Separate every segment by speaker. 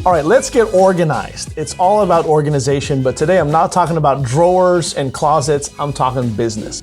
Speaker 1: All right, let's get organized. It's all about organization, but today I'm not talking about drawers and closets, I'm talking business.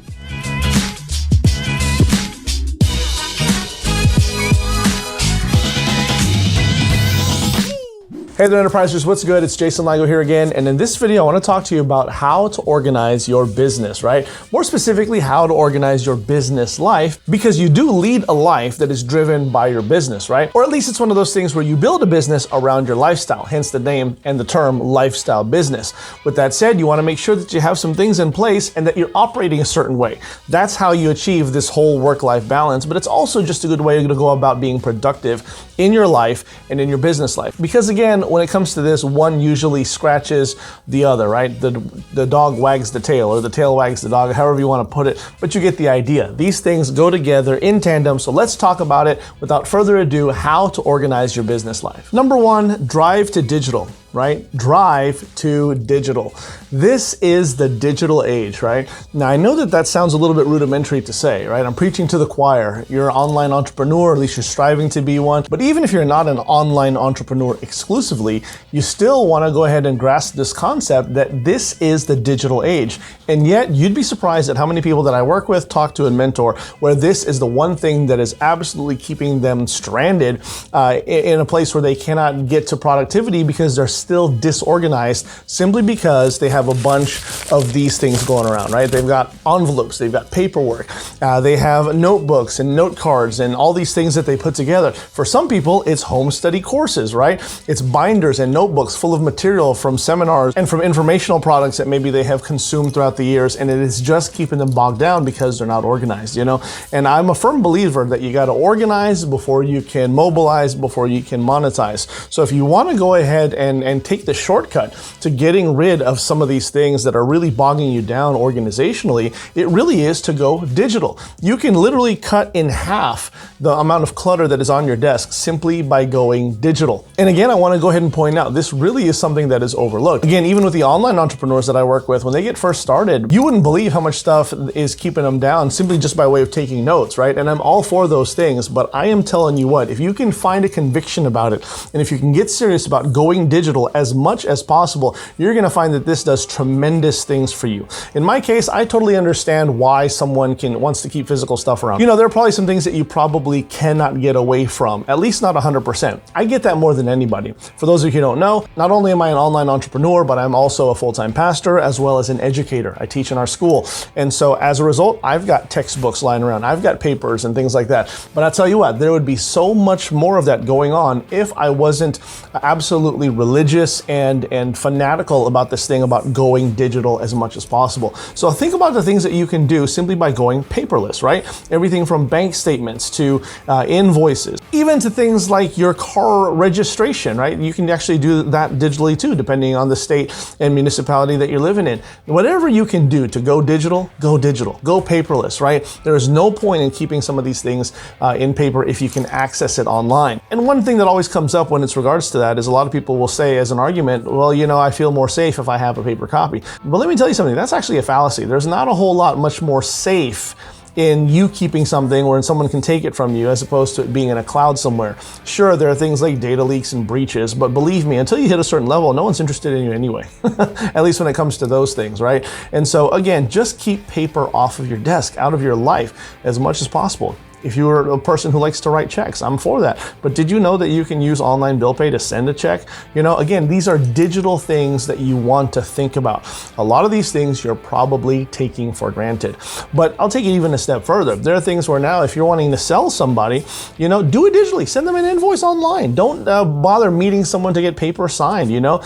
Speaker 1: Hey there, Enterprisers, what's good? It's Jason Ligo here again, and in this video I want to talk to you about how to organize your business, right? More specifically, how to organize your business life, because you do lead a life that is driven by your business, right? Or at least it's one of those things where you build a business around your lifestyle, hence the name and the term lifestyle business. With that said, you want to make sure that you have some things in place and that you're operating a certain way. That's how you achieve this whole work-life balance, but it's also just a good way to go about being productive in your life and in your business life. Because again, when it comes to this, one usually scratches the other, right? The dog wags the tail, or the tail wags the dog, however you want to put it, but you get the idea. These things go together in tandem, so let's talk about it without further ado, how to organize your business life. Number one, drive to digital, right? Drive to digital. This is the digital age, right? Now, I know that sounds a little bit rudimentary to say, right? I'm preaching to the choir. You're an online entrepreneur, at least you're striving to be one. But even if you're not an online entrepreneur exclusively, you still want to go ahead and grasp this concept that this is the digital age. And yet, you'd be surprised at how many people that I work with, talk to, and mentor, where this is the one thing that is absolutely keeping them stranded in a place where they cannot get to productivity because they're still disorganized simply because they have a bunch of these things going around, right? They've got envelopes, they've got paperwork, they have notebooks and note cards and all these things that they put together. For some people, it's home study courses, right? It's binders and notebooks full of material from seminars and from informational products that maybe they have consumed throughout the years, and it is just keeping them bogged down because they're not organized, you know? And I'm a firm believer that you gotta organize before you can mobilize, before you can monetize. So if you wanna go ahead and take the shortcut to getting rid of some of these things that are really bogging you down organizationally, it really is to go digital. You can literally cut in half the amount of clutter that is on your desk simply by going digital. And again, I want to go ahead and point out, this really is something that is overlooked. Again, even with the online entrepreneurs that I work with, when they get first started, you wouldn't believe how much stuff is keeping them down simply just by way of taking notes, right? And I'm all for those things, but I am telling you what, if you can find a conviction about it, and if you can get serious about going digital as much as possible, you're going to find that this does tremendous things for you. In my case, I totally understand why someone wants to keep physical stuff around. You know, there are probably some things that you probably cannot get away from, at least not 100%. I get that more than anybody. For those of you who don't know, not only am I an online entrepreneur, but I'm also a full-time pastor as well as an educator. I teach in our school. And so as a result, I've got textbooks lying around. I've got papers and things like that. But I tell you what, there would be so much more of that going on if I wasn't absolutely religious and fanatical about this thing about going digital as much as possible. So think about the things that you can do simply by going paperless, right? Everything from bank statements to invoices, even to things like your car registration, right? You can actually do that digitally too, depending on the state and municipality that you're living in. Whatever you can do to go digital, go paperless, right? There is no point in keeping some of these things in paper if you can access it online. And one thing that always comes up when it's regards to that is a lot of people will say as an argument, well, you know, I feel more safe if I have a paper copy. But let me tell you something, that's actually a fallacy. There's not a whole lot much more safe in you keeping something where someone can take it from you as opposed to it being in a cloud somewhere. Sure, there are things like data leaks and breaches, but believe me, until you hit a certain level, no one's interested in you anyway, at least when it comes to those things, right? And so again, just keep paper off of your desk, out of your life as much as possible. If you're a person who likes to write checks, I'm for that. But did you know that you can use online bill pay to send a check? You know, again, these are digital things that you want to think about. A lot of these things you're probably taking for granted. But I'll take it even a step further. There are things where now, if you're wanting to sell somebody, you know, do it digitally. Send them an invoice online. Don't bother meeting someone to get paper signed, you know?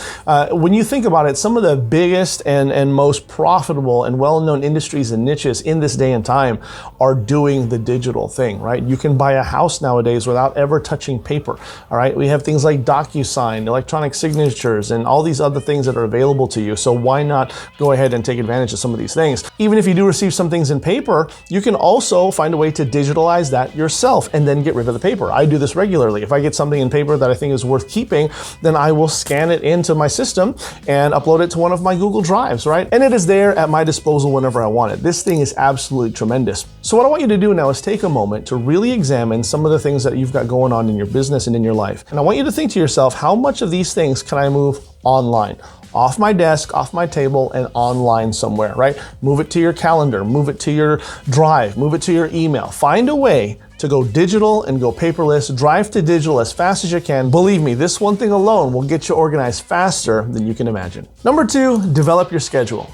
Speaker 1: When you think about it, some of the biggest and most profitable and well-known industries and niches in this day and time are doing the digital thing. Right? You can buy a house nowadays without ever touching paper. All right. We have things like DocuSign, electronic signatures, and all these other things that are available to you. So why not go ahead and take advantage of some of these things? Even if you do receive some things in paper, you can also find a way to digitalize that yourself and then get rid of the paper. I do this regularly. If I get something in paper that I think is worth keeping, then I will scan it into my system and upload it to one of my Google Drives, right? And it is there at my disposal whenever I want it. This thing is absolutely tremendous. So what I want you to do now is take a moment moment to really examine some of the things that you've got going on in your business and in your life. And I want you to think to yourself, how much of these things can I move online? Off my desk, off my table, and online somewhere, right? Move it to your calendar, move it to your drive, move it to your email. Find a way to go digital and go paperless. Drive to digital as fast as you can. Believe me, this one thing alone will get you organized faster than you can imagine. Number 2, develop your schedule.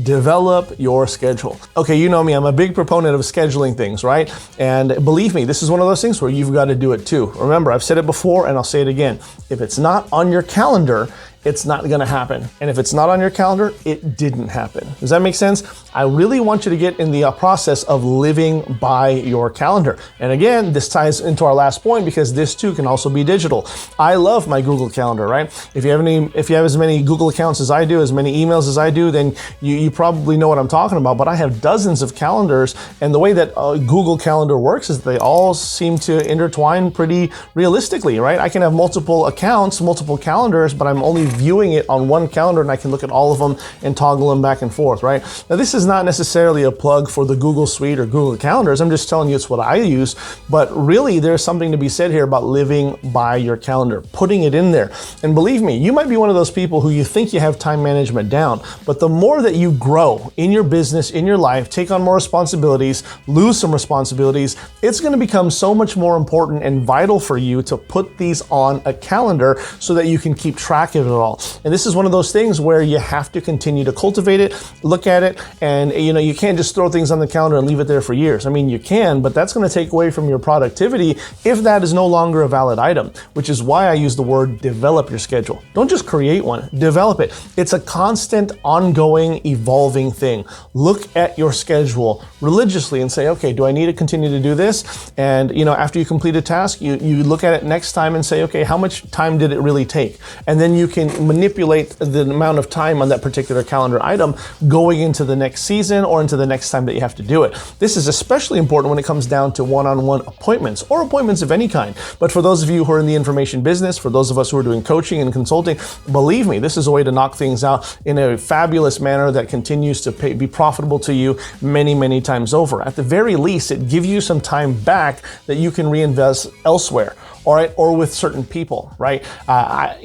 Speaker 1: Develop your schedule. Okay, you know me, I'm a big proponent of scheduling things, right? And believe me, this is one of those things where you've got to do it too. Remember, I've said it before and I'll say it again. If it's not on your calendar, it's not gonna happen. And if it's not on your calendar, it didn't happen. Does that make sense? I really want you to get in the process of living by your calendar. And again, this ties into our last point because this too can also be digital. I love my Google Calendar, right? If you have as many Google accounts as I do, as many emails as I do, then you probably know what I'm talking about. But I have dozens of calendars, and the way that Google Calendar works is they all seem to intertwine pretty realistically, right? I can have multiple accounts, multiple calendars, but I'm only viewing it on one calendar and I can look at all of them and toggle them back and forth, right? Now, this is not necessarily a plug for the Google Suite or Google Calendars. I'm just telling you it's what I use, but really there's something to be said here about living by your calendar, putting it in there. And believe me, you might be one of those people who you think you have time management down, but the more that you grow in your business, in your life, take on more responsibilities, lose some responsibilities, it's going to become so much more important and vital for you to put these on a calendar so that you can keep track of it all. And this is one of those things where you have to continue to cultivate it, look at it, and you can't just throw things on the calendar and leave it there for years. I mean, you can, but that's going to take away from your productivity if that is no longer a valid item, which is why I use the word develop your schedule. Don't just create one, develop it. It's a constant, ongoing, evolving thing. Look at your schedule religiously and say, okay, do I need to continue to do this? And after you complete a task, you look at it next time and say, okay, how much time did it really take? And then you can manipulate the amount of time on that particular calendar item going into the next season or into the next time that you have to do it. This is especially important when it comes down to one-on-one appointments or appointments of any kind. But for those of you who are in the information business, for those of us who are doing coaching and consulting, believe me, this is a way to knock things out in a fabulous manner that continues to be profitable to you many, many times over. At the very least, it gives you some time back that you can reinvest elsewhere. All right, or with certain people, right? I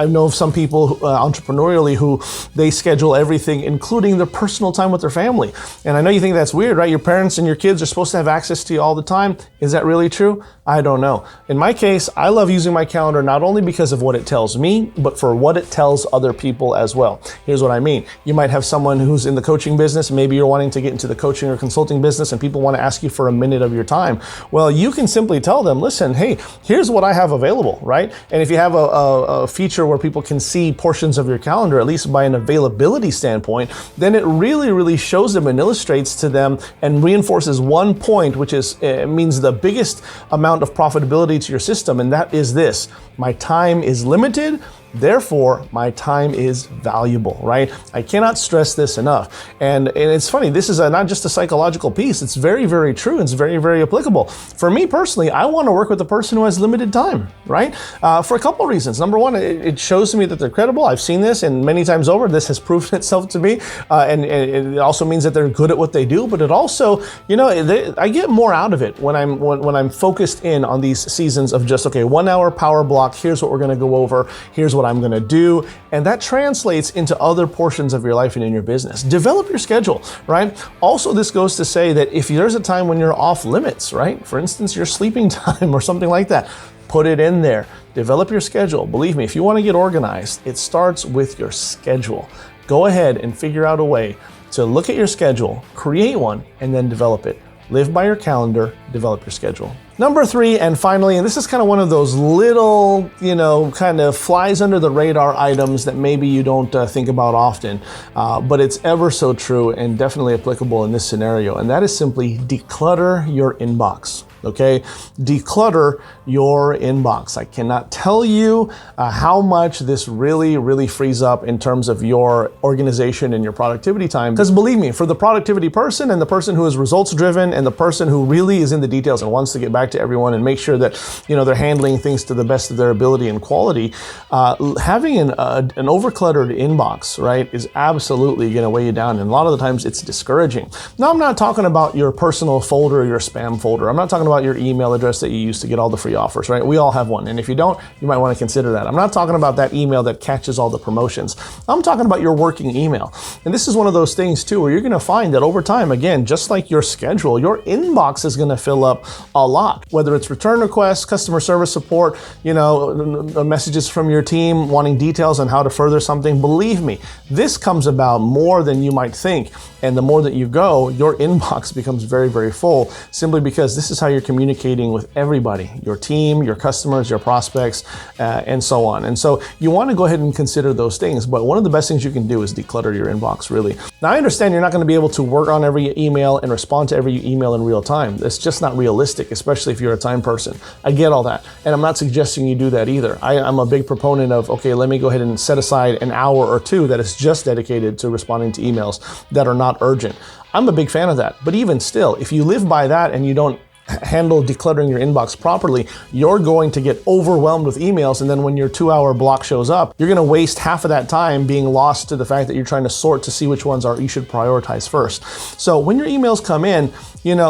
Speaker 1: know of some people entrepreneurially who they schedule everything, including their personal time with their family. And I know you think that's weird, right? Your parents and your kids are supposed to have access to you all the time. Is that really true? I don't know. In my case, I love using my calendar not only because of what it tells me, but for what it tells other people as well. Here's what I mean. You might have someone who's in the coaching business. Maybe you're wanting to get into the coaching or consulting business and people want to ask you for a minute of your time. Well, you can simply tell them, listen, hey, here's what I have available, right? And if you have a feature where people can see portions of your calendar, at least by an availability standpoint, then it really, really shows them and illustrates to them and reinforces one point, which is means the biggest amount of profitability to your system, and that is this: my time is limited. Therefore, my time is valuable, right? I cannot stress this enough. And it's funny, this is not just a psychological piece. It's very, very true. It's very, very applicable. For me personally, I want to work with a person who has limited time, right? For a couple of reasons. Number one, it shows to me that they're credible. I've seen this, and many times over, this has proven itself to me. And it also means that they're good at what they do. But it also, I get more out of it when I'm focused in on these seasons of just, okay, 1 hour power block. Here's what we're going to go over. Here's what I'm going to do. And that translates into other portions of your life and in your business. Develop your schedule, right? Also, this goes to say that if there's a time when you're off limits, right? For instance, your sleeping time or something like that, put it in there. Develop your schedule. Believe me, if you want to get organized, it starts with your schedule. Go ahead and figure out a way to look at your schedule, create one, and then develop it. Live by your calendar, develop your schedule. Number 3, and finally, and this is kind of one of those little, kind of flies under the radar items that maybe you don't think about often, but it's ever so true and definitely applicable in this scenario, and that is simply declutter your inbox. okay? Declutter your inbox. I cannot tell you how much this really frees up in terms of your organization and your productivity time. Because believe me, for the productivity person and the person who is results driven and the person who really is in the details and wants to get back to everyone and make sure that they're handling things to the best of their ability and quality, having an overcluttered inbox, right, is absolutely going to weigh you down. And a lot of the times it's discouraging. Now, I'm not talking about your personal folder or your spam folder. I'm not talking about your email address that you use to get all the free offers, right? We all have one. And if you don't, you might want to consider that. I'm not talking about that email that catches all the promotions. I'm talking about your working email. And this is one of those things too, where you're going to find that over time, again, just like your schedule, your inbox is going to fill up a lot, whether it's return requests, customer service support, messages from your team wanting details on how to further something. Believe me, this comes about more than you might think. And the more that you go, your inbox becomes very full, simply because this is how you're communicating with everybody, your team, your customers, your prospects, and so on. And so you want to go ahead and consider those things. But one of the best things you can do is declutter your inbox, really. Now, I understand you're not going to be able to work on every email and respond to every email in real time. It's just not realistic, especially if you're a time person. I get all that. And I'm not suggesting you do that either. I'm a big proponent of, okay, let me go ahead and set aside an hour or two that is just dedicated to responding to emails that are not urgent. I'm a big fan of that. But even still, if you live by that and you don't handle decluttering your inbox properly, you're going to get overwhelmed with emails. And then when your 2-hour block shows up, you're going to waste half of that time being lost to the fact that you're trying to sort to see which ones you should prioritize first. So when your emails come in,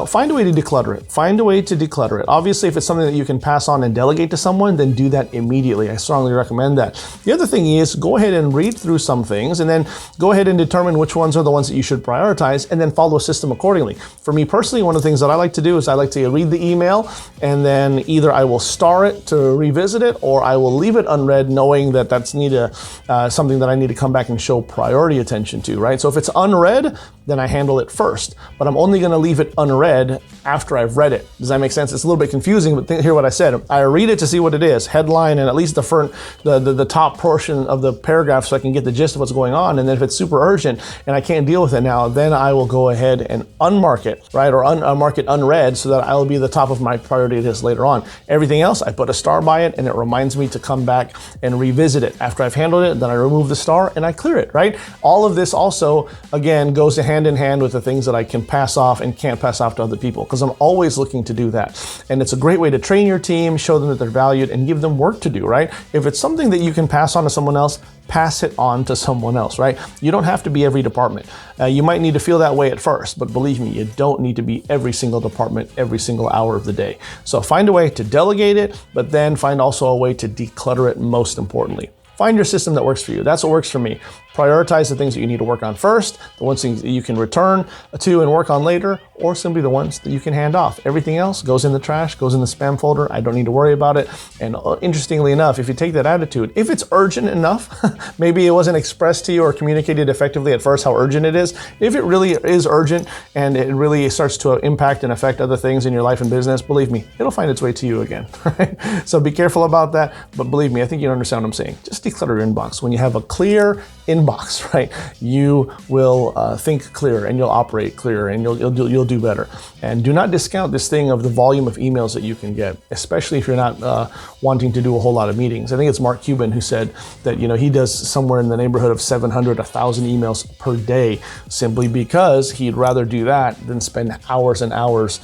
Speaker 1: find a way to declutter it. Find a way to declutter it. Obviously, if it's something that you can pass on and delegate to someone, then do that immediately. I strongly recommend that. The other thing is, go ahead and read through some things and then go ahead and determine which ones are the ones that you should prioritize and then follow a system accordingly. For me personally, one of the things that I like to do is I like to read the email and then either I will star it to revisit it or I will leave it unread, knowing that that's something that I need to come back and show priority attention to, right? So if it's unread, then I handle it first, but I'm only going to leave it unread after I've read it. Does that make sense? It's a little bit confusing, but hear what I said. I read it to see what it is, headline, and at least the top portion of the paragraph, so I can get the gist of what's going on. And then if it's super urgent and I can't deal with it now, then I will go ahead and unmark it, right? Or unmark it unread, so that I will be the top of my priority list later on. Everything else, I put a star by it, and it reminds me to come back and revisit it. After I've handled it, then I remove the star and I clear it, right? All of this also, again, goes hand in hand with the things that I can pass off and can't pass off to other people, because I'm always looking to do that. And it's a great way to train your team, show them that they're valued, and give them work to do, right? If it's something that you can pass on to someone else, pass it on to someone else, right? You don't have to be every department. You might need to feel that way at first, but believe me, you don't need to be every single department every single hour of the day. So find a way to delegate it, but then find also a way to declutter it, most importantly. Find your system that works for you. That's what works for me. Prioritize the things that you need to work on first, the ones that you can return to and work on later, or simply the ones that you can hand off. Everything else goes in the trash, goes in the spam folder. I don't need to worry about it. And interestingly enough, if you take that attitude, if it's urgent enough, maybe it wasn't expressed to you or communicated effectively at first how urgent it is. If it really is urgent and it really starts to impact and affect other things in your life and business, believe me, it'll find its way to you again, right? So be careful about that. But believe me, I think you understand what I'm saying. Just declutter your inbox. When you have a clear inbox, right, you will think clearer and you'll operate clearer and you'll do better. And do not discount this thing of the volume of emails that you can get, especially if you're not wanting to do a whole lot of meetings. I think it's Mark Cuban who said that he does somewhere in the neighborhood of 700, 1,000 emails per day, simply because he'd rather do that than spend hours and hours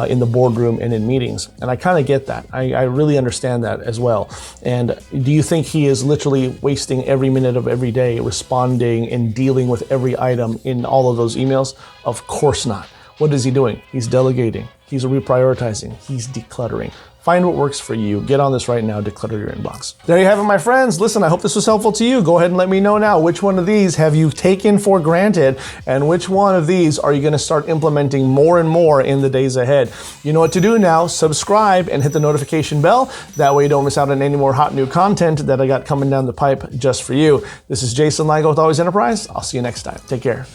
Speaker 1: in the boardroom and in meetings. And I kind of get that. I really understand that as well. And do you think he is literally wasting every minute of every day responding and dealing with every item in all of those emails? Of course not. What is he doing? He's delegating. He's reprioritizing. He's decluttering. Find what works for you. Get on this right now. Declutter your inbox. There you have it, my friends. Listen, I hope this was helpful to you. Go ahead and let me know now, which one of these have you taken for granted, and which one of these are you going to start implementing more and more in the days ahead? You know what to do now. Subscribe and hit the notification bell. That way you don't miss out on any more hot new content that I got coming down the pipe just for you. This is Jason Ligo with Always Enterprise. I'll see you next time. Take care.